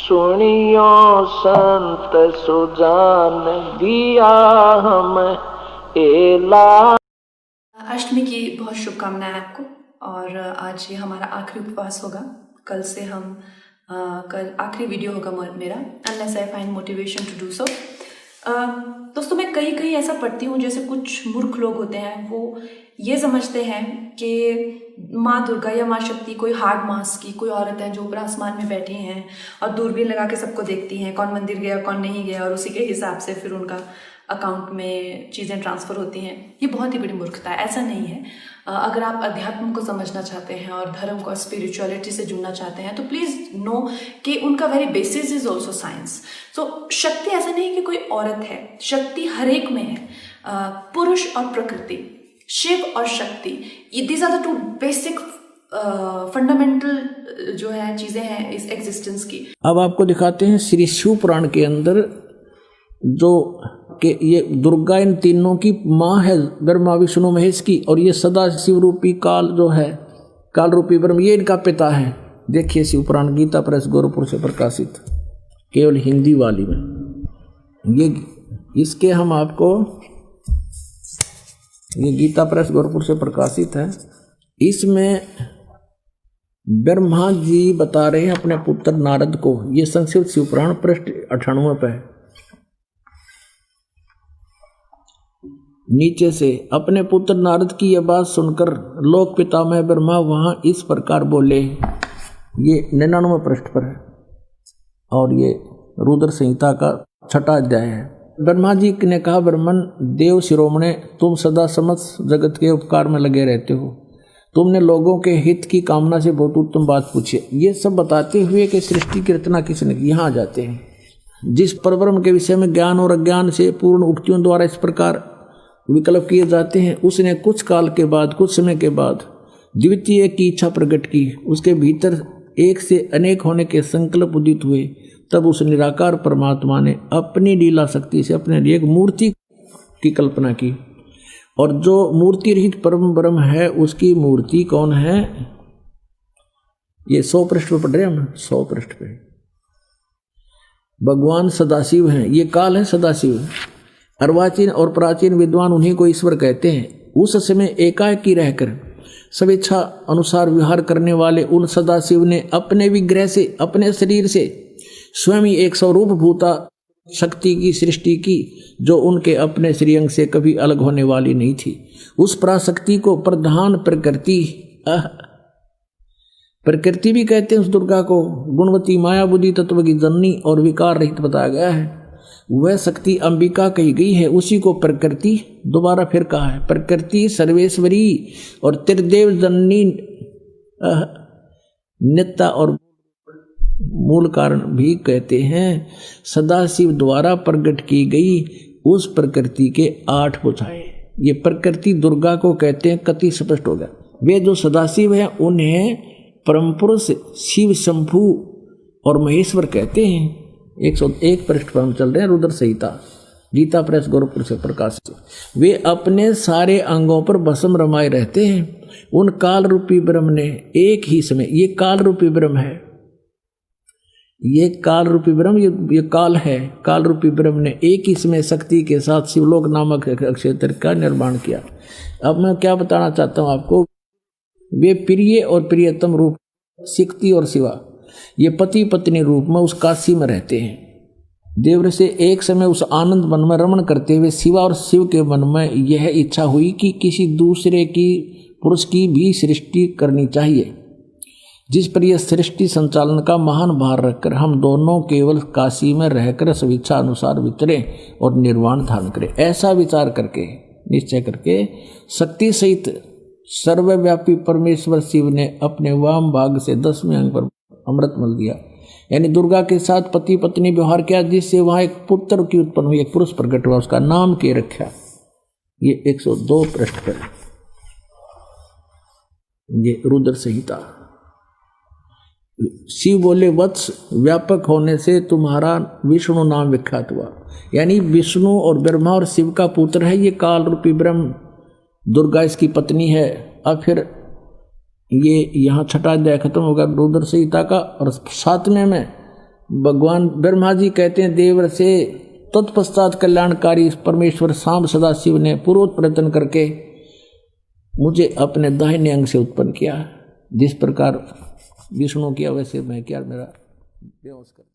सुनियो संत सुजान दिया हम एला। अष्टमी की बहुत शुभकामनाएं आपको। और आज ये हमारा आखिरी उपवास होगा। कल से हम कल आखिरी वीडियो होगा मेरा, unless I find motivation to do so. दोस्तों, मैं कहीं ऐसा पढ़ती हूँ जैसे कुछ मूर्ख लोग होते हैं, वो ये समझते हैं कि माँ दुर्गा या माँ शक्ति कोई हार्ड मास की कोई औरत है जो ऊपर आसमान में बैठी हैं और दूरबीन लगा के सबको देखती हैं, कौन मंदिर गया कौन नहीं गया, और उसी के हिसाब से फिर उनका अकाउंट में चीज़ें ट्रांसफ़र होती हैं। ये बहुत ही बड़ी मूर्खता है, ऐसा नहीं है। अगर आप अध्यात्म को समझना चाहते हैं और धर्म को, स्पिरिचुअलिटी से जुड़ना चाहते हैं, तो प्लीज़ नो कि उनका very basis is also science. So Shakti ऐसा नहीं कि कोई औरत है, शक्ति हर एक में है। पुरुष और प्रकृति, शिव और शक्ति, ये these are the two basic fundamental जो है चीज़ें हैं इस एग्जिस्टेंस की। अब आपको दिखाते हैं श्री शिव पुराण के अंदर जो कि ये दुर्गा इन तीनों की माँ है, ब्रह्मा विष्णु महेश की, और ये सदा शिव रूपी काल जो है, काल रूपी ब्रह्म, ये इनका पिता है। देखिए शिव पुराण, गीता प्रेस गोरखपुर से प्रकाशित, केवल हिंदी वाली में। ये इसके हम आपको, ये गीता प्रेस गोरखपुर से प्रकाशित है। इसमें ब्रह्मा जी बता रहे हैं अपने पुत्र नारद को, ये संस्कृत शिव पुराण पृष्ठ 98 पे है। नीचे से, अपने पुत्र नारद की यह बात सुनकर लोक पितामह ब्रह्मा वहां इस प्रकार बोले, ये 99 पृष्ठ पर है और ये रुद्र संहिता का 6वां अध्याय है। ब्रह्मा जी ने कहा, ब्रह्मन देव शिरोमणे, तुम सदा समस्त जगत के उपकार में लगे रहते हो, तुमने लोगों के हित की कामना से बहुत उत्तम बात पूछी। ये सब बताते हुए कि सृष्टि की रचना किसने की, यहाँ आ जाते हैं। जिस परब्रह्म के विषय में ज्ञान और अज्ञान से पूर्ण उक्तियों द्वारा इस प्रकार विकल्प किए जाते हैं, उसने कुछ काल के बाद, कुछ समय के बाद द्वितीय की इच्छा प्रकट की। उसके भीतर एक से अनेक होने के संकल्प उदित हुए। तब उस निराकार परमात्मा ने अपनी लीला शक्ति से अपने लिए एक मूर्ति की कल्पना की, और जो मूर्ति रहित परम ब्रह्म है उसकी मूर्ति कौन है? ये 100 पृष्ठ पर पढ़ रहे हैं हम, 100 पृष्ठ पे भगवान सदाशिव हैं। ये काल है सदाशिव। अर्वाचीन और प्राचीन विद्वान उन्हीं को ईश्वर कहते हैं। उस समय एकाकी रहकर स्वेच्छा अनुसार विहार करने वाले उन सदाशिव ने अपने विग्रह से, अपने शरीर से स्वयं ही एक स्वरूप भूता शक्ति की सृष्टि की, जो उनके अपने श्रीअंग से कभी अलग होने वाली नहीं थी। उस पराशक्ति को प्रधान प्रकृति भी कहते हैं। उस दुर्गा को गुणवती माया बुद्धि तत्व की जननी और विकार रहित बताया गया है। वह शक्ति अंबिका कही गई है, उसी को प्रकृति दोबारा फिर कहा है। प्रकृति सर्वेश्वरी और त्रिदेव जननी नित्या और मूल कारण भी कहते हैं। सदाशिव द्वारा प्रकट की गई उस प्रकृति के 8 भुजाएं, ये प्रकृति दुर्गा को कहते हैं। कति स्पष्ट हो गया। वे जो सदाशिव हैं उन्हें परम पुरुष शिव, शंभु और महेश्वर कहते हैं। 101 पृष्ठ पर हम चल रहे हैं, रुद्र संहिता, गीता प्रेस गोरखपुर से प्रकाशित। वे अपने सारे अंगों पर भस्म रमाए रहते हैं। उन काल रूपी ब्रह्म ने एक ही समय, ये काल रूपी ब्रह्म है, ये काल रूपी ब्रह्म, ये काल है। काल रूपी ब्रह्म ने एक ही समय शक्ति के साथ शिवलोक नामक क्षेत्र का निर्माण किया। अब मैं क्या बताना चाहता हूँ आपको, वे प्रिय और प्रियतम रूप शक्ति और शिवा, ये पति पत्नी रूप में उस काशी में रहते हैं। देवर से एक समय उस आनंद वन में रमण करते हुए शिवा और शिव के मन में यह इच्छा हुई कि किसी दूसरे की पुरुष की भी सृष्टि करनी चाहिए, जिस पर यह सृष्टि संचालन का महान भार रखकर हम दोनों केवल काशी में रहकर स्वेच्छा अनुसार विचरें और निर्वाण धारण करें। ऐसा विचार करके, निश्चय करके, शक्ति सहित सर्वव्यापी परमेश्वर शिव ने अपने वाम भाग से 10वें अंग पर अमृत मल दिया, यानी दुर्गा के साथ पति पत्नी व्यवहार किया, जिससे वहां एक पुत्र की उत्पन्न हुई, एक पुरुष प्रकट हुआ, उसका नाम के रखा। ये 102 पृष्ठ पर, ये रुद्र संहिता। शिव बोले, वत्स, व्यापक होने से तुम्हारा विष्णु नाम विख्यात हुआ, यानी विष्णु और ब्रह्मा और शिव का पुत्र है ये काल रूपी ब्रह्म। दुर्गा इसकी पत्नी है। अब फिर ये यहाँ 6वां अध्याय खत्म होगा रुद्र संहिता का, और 7वें में भगवान ब्रह्मा जी कहते हैं देवर से, तत्पश्चात कल्याणकारी परमेश्वर सांब सदाशिव ने पूर्वोत्तर प्रयत्न करके मुझे अपने दाहिने अंग से उत्पन्न किया। जिस प्रकार विष्णु किया वैसे मैं किया, मेरा बेहोश कर